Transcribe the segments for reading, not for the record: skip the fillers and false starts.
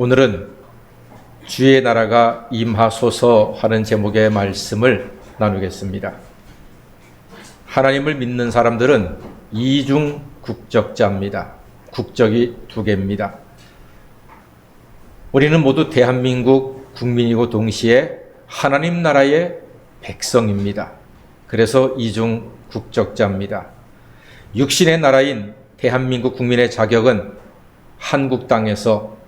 오늘은 주의 나라가 임하소서 하는 제목의 말씀을 나누겠습니다. 하나님을 믿는 사람들은 이중 국적자입니다. 국적이 두 개입니다. 우리는 모두 대한민국 국민이고 동시에 하나님 나라의 백성입니다. 그래서 이중 국적자입니다. 육신의 나라인 대한민국 국민의 자격은 한국 땅에서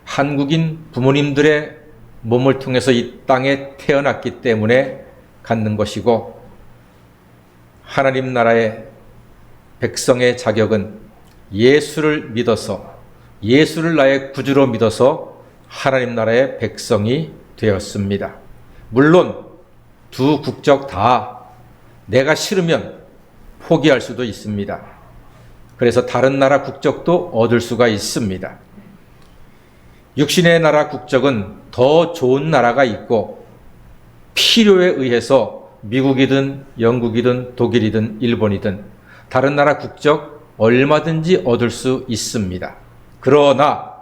한국인 부모님들의 몸을 통해서 이 땅에 태어났기 때문에 갖는 것이고, 하나님 나라의 백성의 자격은 예수를 믿어서, 예수를 나의 구주로 믿어서 하나님 나라의 백성이 되었습니다. 물론 두 국적 다 내가 싫으면 포기할 수도 있습니다. 그래서 다른 나라 국적도 얻을 수가 있습니다. 육신의 나라 국적은 더 좋은 나라가 있고, 필요에 의해서 미국이든 영국이든 독일이든 일본이든 다른 나라 국적 얼마든지 얻을 수 있습니다. 그러나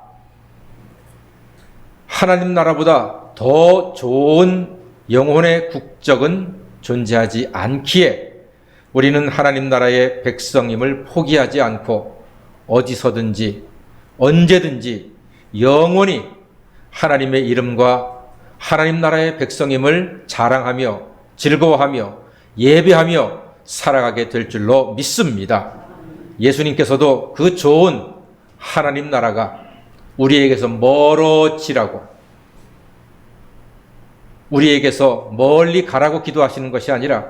하나님 나라보다 더 좋은 영혼의 국적은 존재하지 않기에 우리는 하나님 나라의 백성임을 포기하지 않고 어디서든지 언제든지 영원히 하나님의 이름과 하나님 나라의 백성임을 자랑하며 즐거워하며 예배하며 살아가게 될 줄로 믿습니다. 예수님께서도 그 좋은 하나님 나라가 우리에게서 멀어지라고, 우리에게서 멀리 가라고 기도하시는 것이 아니라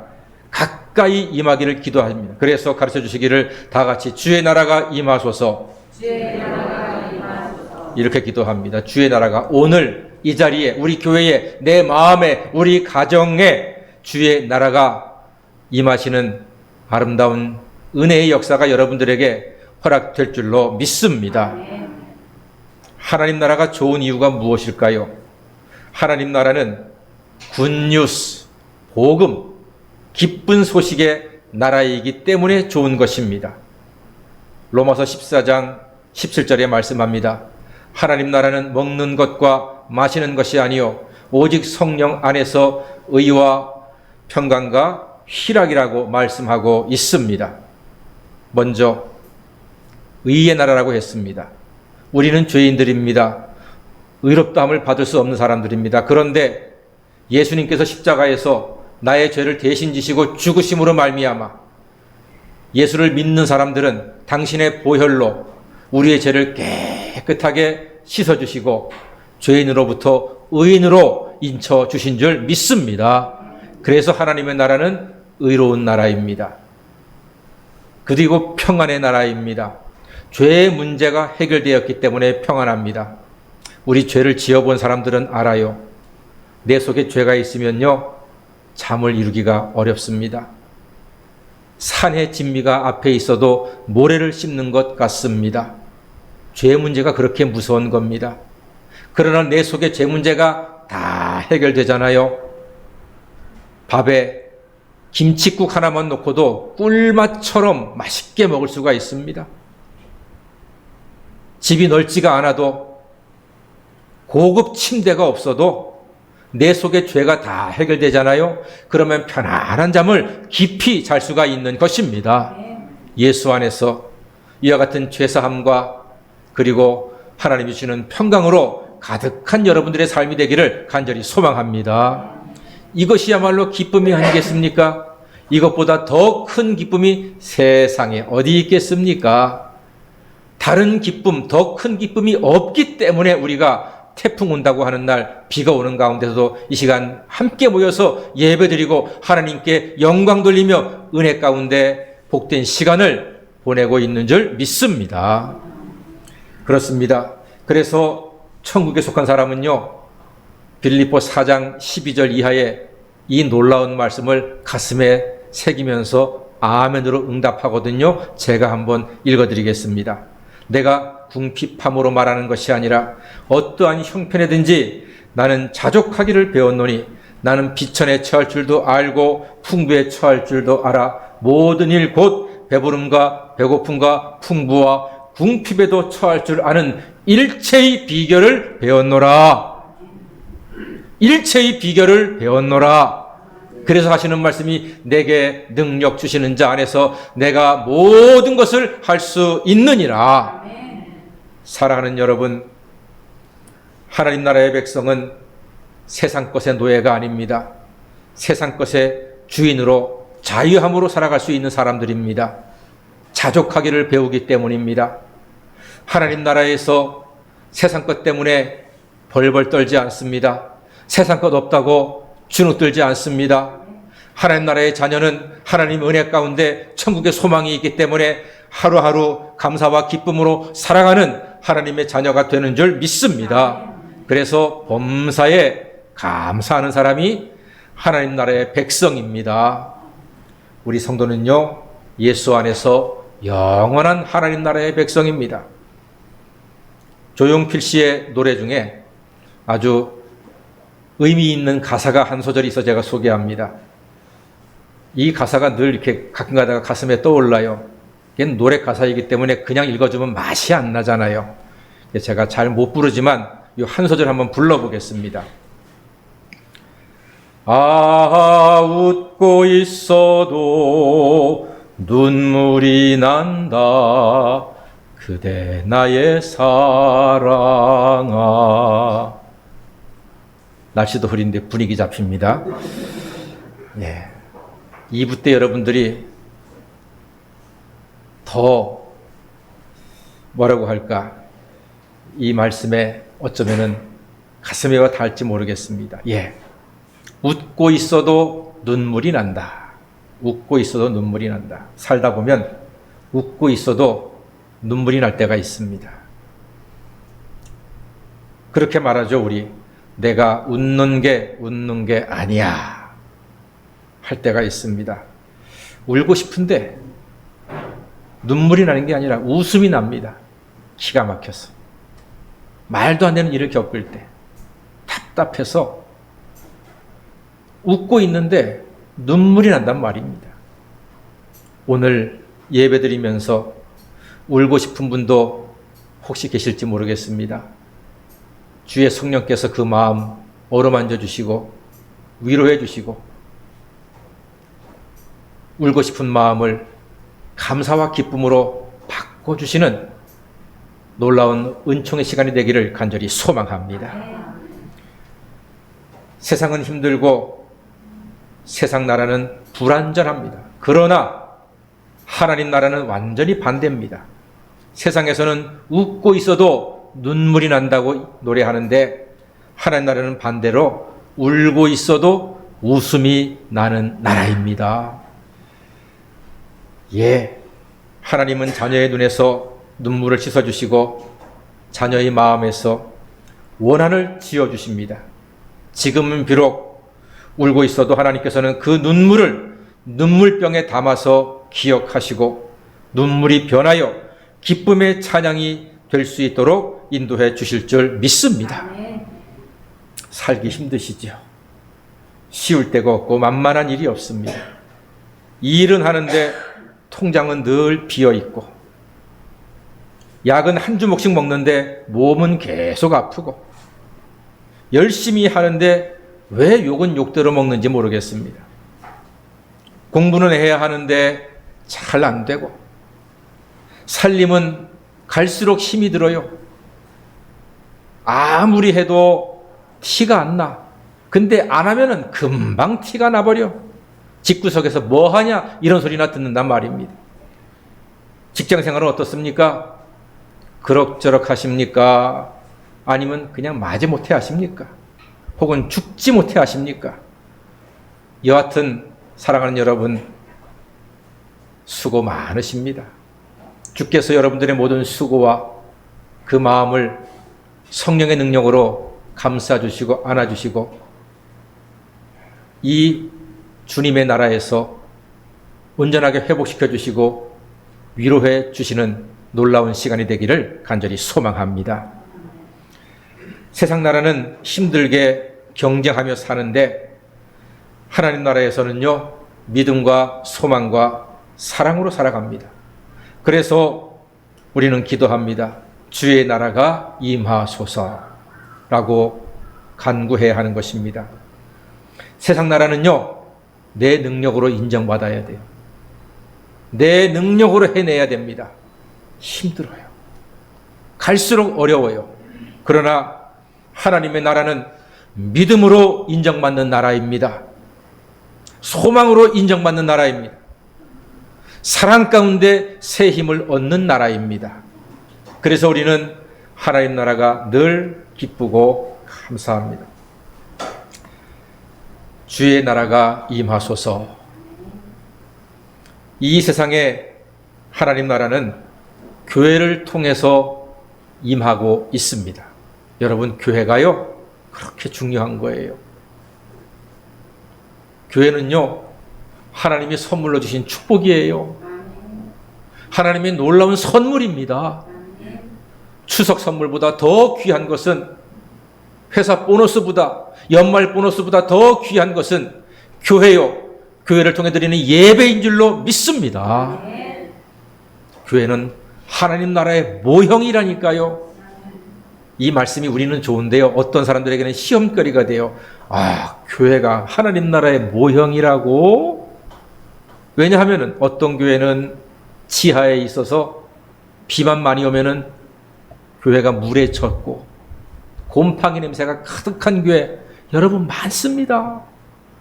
가까이 임하기를 기도합니다. 그래서 가르쳐 주시기를 다 같이 주의 나라가 임하소서, 주의 나라가 임하소서 이렇게 기도합니다. 주의 나라가 오늘 이 자리에, 우리 교회에, 내 마음에, 우리 가정에 주의 나라가 임하시는 아름다운 은혜의 역사가 여러분들에게 허락될 줄로 믿습니다. 하나님 나라가 좋은 이유가 무엇일까요? 하나님 나라는 굿뉴스, 복음, 기쁜 소식의 나라이기 때문에 좋은 것입니다. 로마서 14장 17절에 말씀합니다. 하나님 나라는 먹는 것과 마시는 것이 아니요 오직 성령 안에서 의와 평강과 희락이라고 말씀하고 있습니다. 먼저 의의 나라라고 했습니다. 우리는 죄인들입니다. 의롭다함을 받을 수 없는 사람들입니다. 그런데 예수님께서 십자가에서 나의 죄를 대신 지시고 죽으심으로 말미암아 예수를 믿는 사람들은 당신의 보혈로 우리의 죄를 깨끗하게 씻어주시고 죄인으로부터 의인으로 인쳐주신 줄 믿습니다. 그래서 하나님의 나라는 의로운 나라입니다. 그리고 평안의 나라입니다. 죄의 문제가 해결되었기 때문에 평안합니다. 우리 죄를 지어본 사람들은 알아요. 내 속에 죄가 있으면요, 잠을 이루기가 어렵습니다. 산의 진미가 앞에 있어도 모래를 씹는 것 같습니다. 죄의 문제가 그렇게 무서운 겁니다. 그러나 내 속에 죄 문제가 다 해결되잖아요. 밥에 김칫국 하나만 놓고도 꿀맛처럼 맛있게 먹을 수가 있습니다. 집이 넓지가 않아도, 고급 침대가 없어도 내 속에 죄가 다 해결되잖아요. 그러면 편안한 잠을 깊이 잘 수가 있는 것입니다. 예수 안에서 이와 같은 죄사함과 그리고 하나님이 주시는 평강으로 가득한 여러분들의 삶이 되기를 간절히 소망합니다. 이것이야말로 기쁨이 아니겠습니까? 이것보다 더 큰 기쁨이 세상에 어디 있겠습니까? 다른 기쁨, 더 큰 기쁨이 없기 때문에 우리가 태풍 온다고 하는 날, 비가 오는 가운데서도 이 시간 함께 모여서 예배드리고 하나님께 영광 돌리며 은혜 가운데 복된 시간을 보내고 있는 줄 믿습니다. 그렇습니다. 그래서 천국에 속한 사람은요, 빌립보 4장 12절 이하의 이 놀라운 말씀을 가슴에 새기면서 아멘으로 응답하거든요. 제가 한번 읽어드리겠습니다. 내가 궁핍함으로 말하는 것이 아니라 어떠한 형편에든지 나는 자족하기를 배웠노니 나는 비천에 처할 줄도 알고 풍부에 처할 줄도 알아 모든 일 곧 배부름과 배고픔과 풍부와 궁핍에도 처할 줄 아는 일체의 비결을 배웠노라. 일체의 비결을 배웠노라. 그래서 하시는 말씀이 내게 능력 주시는 자 안에서 내가 모든 것을 할 수 있느니라. 사랑하는 여러분, 하나님 나라의 백성은 세상 것의 노예가 아닙니다. 세상 것의 주인으로 자유함으로 살아갈 수 있는 사람들입니다. 자족하기를 배우기 때문입니다. 하나님 나라에서 세상 것 때문에 벌벌 떨지 않습니다. 세상 것 없다고 주눅들지 않습니다. 하나님 나라의 자녀는 하나님 은혜 가운데 천국의 소망이 있기 때문에 하루하루 감사와 기쁨으로 살아가는 하나님의 자녀가 되는 줄 믿습니다. 그래서 범사에 감사하는 사람이 하나님 나라의 백성입니다. 우리 성도는요, 예수 안에서 영원한 하나님 나라의 백성입니다. 조용필 씨의 노래 중에 아주 의미 있는 가사가 한 소절이 있어 제가 소개합니다. 이 가사가 늘 이렇게 가끔 가다가 가슴에 떠올라요. 이게 노래 가사이기 때문에 그냥 읽어주면 맛이 안 나잖아요. 제가 잘 못 부르지만 이 한 소절 한번 불러보겠습니다. 아, 웃고 있어도 눈물이 난다. 그대 나의 사랑아. 날씨도 흐린데 분위기 잡힙니다. 예. 2부 때 여러분들이 더 뭐라고 할까? 이 말씀에 어쩌면은 가슴에 와 닿을지 모르겠습니다. 예. 웃고 있어도 눈물이 난다. 웃고 있어도 눈물이 난다. 살다 보면 웃고 있어도 눈물이 날 때가 있습니다. 그렇게 말하죠, 우리. 내가 웃는 게 아니야. 할 때가 있습니다. 울고 싶은데 눈물이 나는 게 아니라 웃음이 납니다. 기가 막혀서. 말도 안 되는 일을 겪을 때 답답해서 웃고 있는데 눈물이 난단 말입니다. 오늘 예배드리면서 울고 싶은 분도 혹시 계실지 모르겠습니다. 주의 성령께서 그 마음 어루만져 주시고 위로해 주시고 울고 싶은 마음을 감사와 기쁨으로 바꿔주시는 놀라운 은총의 시간이 되기를 간절히 소망합니다. 세상은 힘들고 세상 나라는 불안전합니다. 그러나 하나님 나라는 완전히 반대입니다. 세상에서는 웃고 있어도 눈물이 난다고 노래하는데 하나님 나라는 반대로 울고 있어도 웃음이 나는 나라입니다. 예, 하나님은 자녀의 눈에서 눈물을 씻어주시고 자녀의 마음에서 원한을 지어주십니다. 지금은 비록 울고 있어도 하나님께서는 그 눈물을 눈물병에 담아서 기억하시고 눈물이 변하여 기쁨의 찬양이 될 수 있도록 인도해 주실 줄 믿습니다. 살기 힘드시죠? 쉬울 데가 없고 만만한 일이 없습니다. 일은 하는데 통장은 늘 비어있고 약은 한 주먹씩 먹는데 몸은 계속 아프고 열심히 하는데 왜 욕은 욕대로 먹는지 모르겠습니다. 공부는 해야 하는데 잘 안 되고 살림은 갈수록 힘이 들어요. 아무리 해도 티가 안 나. 근데 안 하면은 금방 티가 나버려. 집구석에서 뭐 하냐 이런 소리나 듣는단 말입니다. 직장생활은 어떻습니까? 그럭저럭 하십니까? 아니면 그냥 마지못해 하십니까? 혹은 죽지 못해 하십니까? 여하튼 사랑하는 여러분 수고 많으십니다. 주께서 여러분들의 모든 수고와 그 마음을 성령의 능력으로 감싸주시고 안아주시고 이 주님의 나라에서 온전하게 회복시켜 주시고 위로해 주시는 놀라운 시간이 되기를 간절히 소망합니다. 세상 나라는 힘들게 경쟁하며 사는데 하나님 나라에서는요 믿음과 소망과 사랑으로 살아갑니다. 그래서 우리는 기도합니다. 주의 나라가 임하소서라고 간구해야 하는 것입니다. 세상 나라는요, 내 능력으로 인정받아야 돼요. 내 능력으로 해내야 됩니다. 힘들어요. 갈수록 어려워요. 그러나 하나님의 나라는 믿음으로 인정받는 나라입니다. 소망으로 인정받는 나라입니다. 사랑 가운데 새 힘을 얻는 나라입니다. 그래서 우리는 하나님 나라가 늘 기쁘고 감사합니다. 주의 나라가 임하소서. 이 세상에 하나님 나라는 교회를 통해서 임하고 있습니다. 여러분, 교회가요, 그렇게 중요한 거예요. 교회는요, 하나님이 선물로 주신 축복이에요. 하나님의 놀라운 선물입니다. 추석 선물보다 더 귀한 것은, 회사 보너스보다, 연말 보너스보다 더 귀한 것은 교회요, 교회를 통해 드리는 예배인 줄로 믿습니다. 교회는 하나님 나라의 모형이라니까요. 이 말씀이 우리는 좋은데요, 어떤 사람들에게는 시험거리가 돼요. 아, 교회가 하나님 나라의 모형이라고? 왜냐하면 어떤 교회는 지하에 있어서 비만 많이 오면은 교회가 물에 젖고 곰팡이 냄새가 가득한 교회 여러분 많습니다.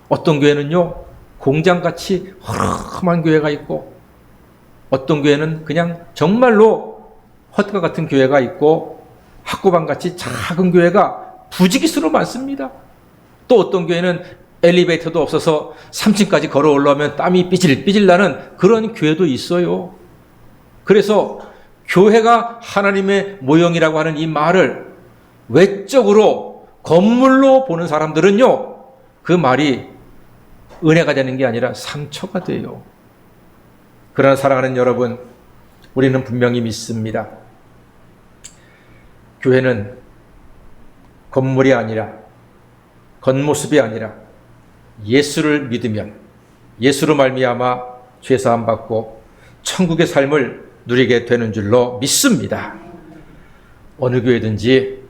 어떤 교회는요, 공장같이 허름한 교회가 있고, 어떤 교회는 그냥 정말로 헛과 같은 교회가 있고, 학구방같이 작은 교회가 부지기수로 많습니다. 또 어떤 교회는 엘리베이터도 없어서 3층까지 걸어 올라오면 땀이 삐질삐질 나는 그런 교회도 있어요. 그래서 교회가 하나님의 모형이라고 하는 이 말을 외적으로 건물로 보는 사람들은요, 그 말이 은혜가 되는 게 아니라 상처가 돼요. 그러나 사랑하는 여러분, 우리는 분명히 믿습니다. 교회는 건물이 아니라, 겉모습이 아니라 예수를 믿으면 예수로 말미암아 죄사함 받고 천국의 삶을 누리게 되는 줄로 믿습니다. 어느 교회든지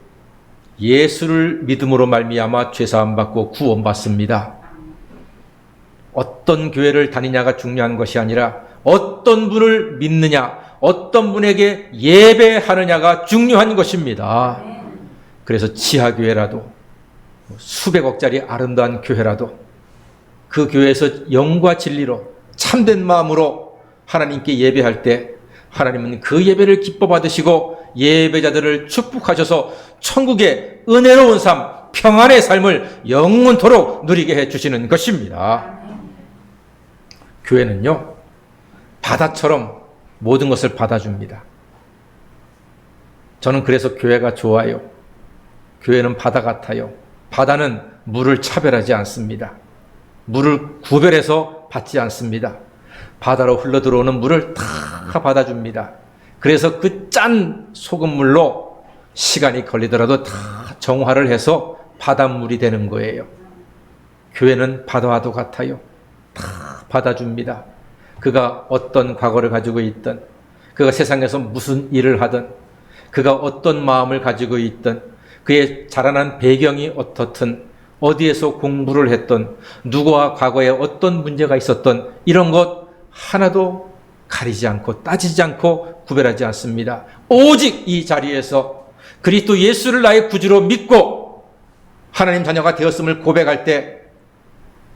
예수를 믿음으로 말미암아 죄사함 받고 구원받습니다. 어떤 교회를 다니냐가 중요한 것이 아니라 어떤 분을 믿느냐, 어떤 분에게 예배하느냐가 중요한 것입니다. 그래서 지하교회라도 수백억짜리 아름다운 교회라도 그 교회에서 영과 진리로 참된 마음으로 하나님께 예배할 때 하나님은 그 예배를 기뻐 받으시고 예배자들을 축복하셔서 천국의 은혜로운 삶, 평안의 삶을 영원토록 누리게 해주시는 것입니다. 교회는요, 바다처럼 모든 것을 받아줍니다. 저는 그래서 교회가 좋아요. 교회는 바다 같아요. 바다는 물을 차별하지 않습니다. 물을 구별해서 받지 않습니다. 바다로 흘러들어오는 물을 다 받아줍니다. 그래서 그 짠 소금물로 시간이 걸리더라도 다 정화를 해서 바닷물이 되는 거예요. 교회는 바다와도 같아요. 다 받아줍니다. 그가 어떤 과거를 가지고 있든, 그가 세상에서 무슨 일을 하든, 그가 어떤 마음을 가지고 있든, 그의 자라난 배경이 어떻든, 어디에서 공부를 했던, 누구와 과거에 어떤 문제가 있었던, 이런 것 하나도 가리지 않고 따지지 않고 구별하지 않습니다. 오직 이 자리에서 그리스도 예수를 나의 구주로 믿고 하나님 자녀가 되었음을 고백할 때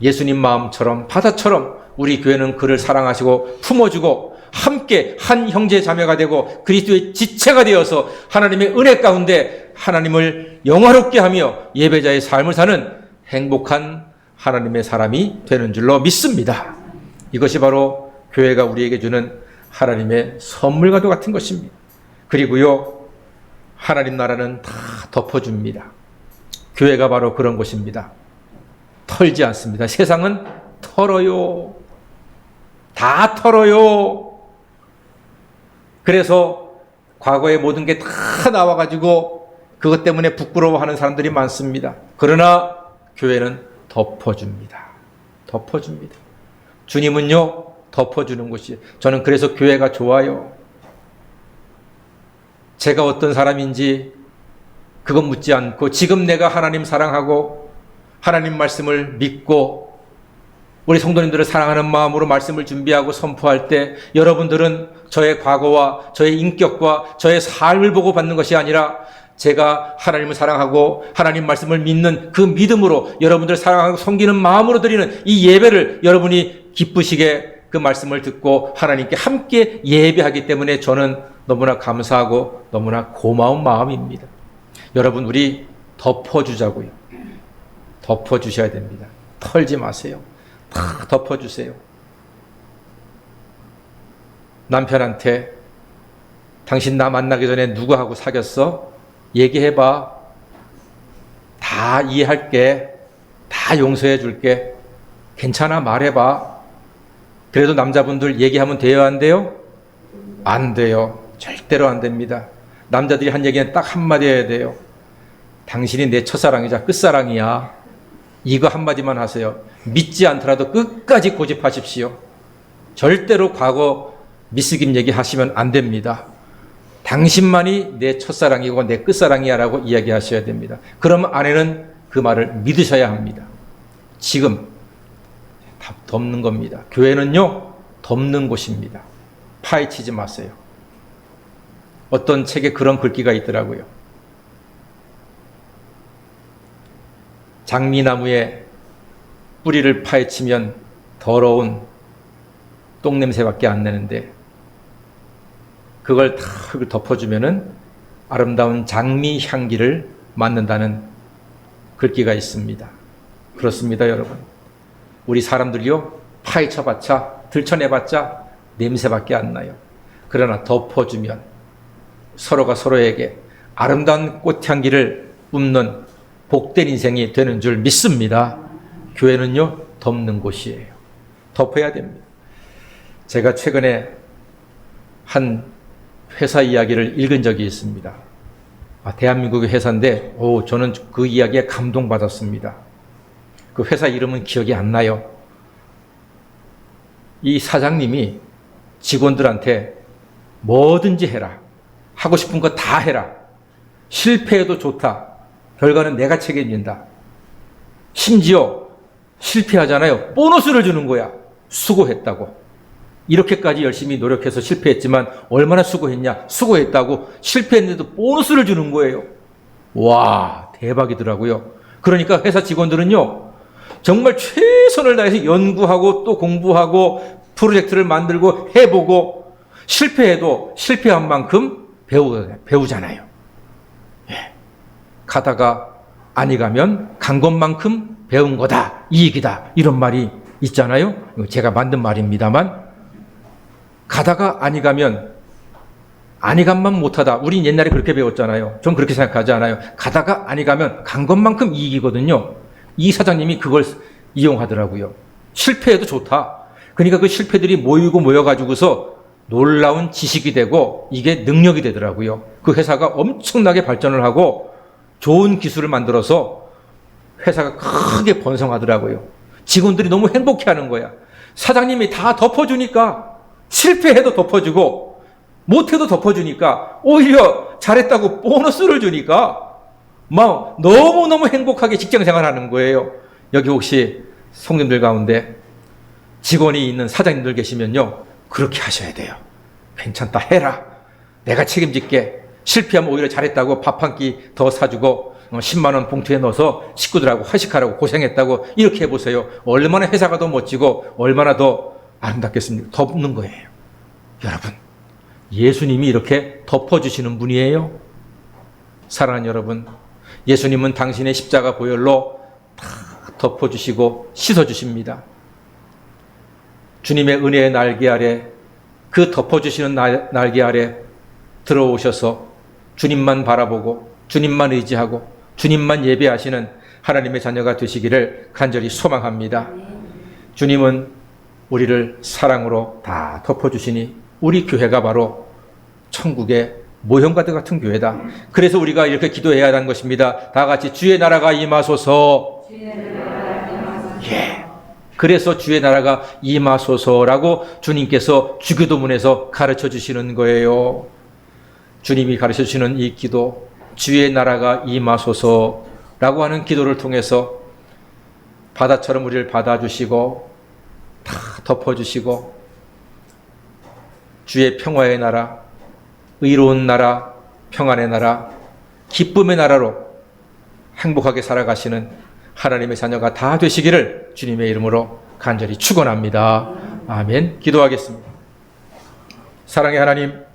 예수님 마음처럼, 바다처럼 우리 교회는 그를 사랑하시고 품어주고 함께 한 형제 자매가 되고 그리스도의 지체가 되어서 하나님의 은혜 가운데 하나님을 영화롭게 하며 예배자의 삶을 사는 행복한 하나님의 사람이 되는 줄로 믿습니다. 이것이 바로 교회가 우리에게 주는 하나님의 선물과도 같은 것입니다. 그리고요, 하나님 나라는 다 덮어줍니다. 교회가 바로 그런 곳입니다. 털지 않습니다. 세상은 털어요. 다 털어요. 그래서 과거의 모든 게 다 나와가지고 그것 때문에 부끄러워하는 사람들이 많습니다. 그러나 교회는 덮어줍니다. 덮어줍니다. 주님은요, 덮어주는 곳이에요. 저는 그래서 교회가 좋아요. 제가 어떤 사람인지 그건 묻지 않고 지금 내가 하나님 사랑하고 하나님 말씀을 믿고 우리 성도님들을 사랑하는 마음으로 말씀을 준비하고 선포할 때 여러분들은 저의 과거와 저의 인격과 저의 삶을 보고 받는 것이 아니라 제가 하나님을 사랑하고 하나님 말씀을 믿는 그 믿음으로 여러분들을 사랑하고 섬기는 마음으로 드리는 이 예배를 여러분이 기쁘시게 그 말씀을 듣고 하나님께 함께 예배하기 때문에 저는 너무나 감사하고 너무나 고마운 마음입니다. 여러분, 우리 덮어주자고요. 덮어주셔야 됩니다. 털지 마세요. 다 덮어주세요. 남편한테 당신 나 만나기 전에 누구하고 사귀었어? 얘기해봐. 다 이해할게. 다 용서해줄게. 괜찮아, 말해봐. 그래도 남자분들 얘기하면 돼요, 안 돼요? 안 돼요. 절대로 안 됩니다. 남자들이 한 얘기는 딱 한마디 해야 돼요. 당신이 내 첫사랑이자 끝사랑이야. 이거 한마디만 하세요. 믿지 않더라도 끝까지 고집하십시오. 절대로 과거 미스김 얘기하시면 안 됩니다. 당신만이 내 첫사랑이고 내 끝사랑이야 라고 이야기하셔야 됩니다. 그러면 아내는 그 말을 믿으셔야 합니다. 지금 다 덮는 겁니다. 교회는요, 덮는 곳입니다. 파헤치지 마세요. 어떤 책에 그런 글귀가 있더라고요. 장미나무에 뿌리를 파헤치면 더러운 똥냄새밖에 안 나는데 그걸 다 덮어주면은 아름다운 장미 향기를 맡는다는 글귀가 있습니다. 그렇습니다, 여러분. 우리 사람들이요, 파헤쳐봤자, 들춰내봤자 냄새밖에 안 나요. 그러나 덮어주면 서로가 서로에게 아름다운 꽃향기를 뿜는 복된 인생이 되는 줄 믿습니다. 교회는요, 덮는 곳이에요. 덮어야 됩니다. 제가 최근에 한 회사 이야기를 읽은 적이 있습니다. 대한민국의 회사인데, 저는 그 이야기에 감동받았습니다. 그 회사 이름은 기억이 안 나요. 이 사장님이 직원들한테 뭐든지 해라. 하고 싶은 거 다 해라. 실패해도 좋다. 결과는 내가 책임진다. 심지어 실패하잖아요. 보너스를 주는 거야. 수고했다고. 이렇게까지 열심히 노력해서 실패했지만 얼마나 수고했냐? 수고했다고. 실패했는데도 보너스를 주는 거예요. 와, 대박이더라고요. 그러니까 회사 직원들은요, 정말 최선을 다해서 연구하고 또 공부하고 프로젝트를 만들고 해보고 실패해도 실패한 만큼 배우잖아요. 예. 가다가 아니 가면 간 것만큼 배운 거다, 이익이다, 이런 말이 있잖아요. 제가 만든 말입니다만, 가다가 아니 가면 아니 간만 못하다. 우린 옛날에 그렇게 배웠잖아요. 전 그렇게 생각하지 않아요. 가다가 아니 가면 간 것만큼 이익이거든요. 이 사장님이 그걸 이용하더라고요. 실패해도 좋다. 그러니까 그 실패들이 모여가지고서 놀라운 지식이 되고 이게 능력이 되더라고요. 그 회사가 엄청나게 발전을 하고 좋은 기술을 만들어서 회사가 크게 번성하더라고요. 직원들이 너무 행복해하는 거야. 사장님이 다 덮어주니까, 실패해도 덮어주고 못해도 덮어주니까, 오히려 잘했다고 보너스를 주니까 막 너무너무 행복하게 직장생활 하는 거예요. 여기 혹시 성님들 가운데 직원이 있는 사장님들 계시면요, 그렇게 하셔야 돼요. 괜찮다, 해라. 내가 책임질게. 실패하면 오히려 잘했다고 밥 한 끼 더 사주고 10만 원 봉투에 넣어서 식구들하고 회식하라고 고생했다고, 이렇게 해보세요. 얼마나 회사가 더 멋지고 얼마나 더 아름답겠습니까? 덮는 거예요. 여러분, 예수님이 이렇게 덮어주시는 분이에요. 사랑하는 여러분, 예수님은 당신의 십자가 보혈로 다 덮어주시고 씻어주십니다. 주님의 은혜의 날개 아래, 그 덮어주시는 날개 아래 들어오셔서 주님만 바라보고 주님만 의지하고 주님만 예배하시는 하나님의 자녀가 되시기를 간절히 소망합니다. 주님은 우리를 사랑으로 다 덮어주시니 우리 교회가 바로 천국의 모형가드 같은 교회다. 그래서 우리가 이렇게 기도해야 하는 것입니다. 다 같이 주의 나라가 임하소서. 예. 그래서 주의 나라가 임하소서라고 주님께서 주기도문에서 가르쳐 주시는 거예요. 주님이 가르쳐 주시는 이 기도, 주의 나라가 임하소서라고 하는 기도를 통해서 바다처럼 우리를 받아주시고 다 덮어주시고 주의 평화의 나라, 의로운 나라, 평안의 나라, 기쁨의 나라로 행복하게 살아가시는 하나님의 자녀가 다 되시기를 주님의 이름으로 간절히 축원합니다. 아멘. 기도하겠습니다. 사랑의 하나님,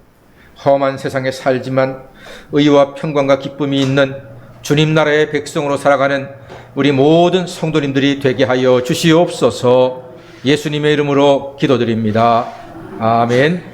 험한 세상에 살지만 의와 평강과 기쁨이 있는 주님 나라의 백성으로 살아가는 우리 모든 성도님들이 되게 하여 주시옵소서. 예수님의 이름으로 기도드립니다. 아멘.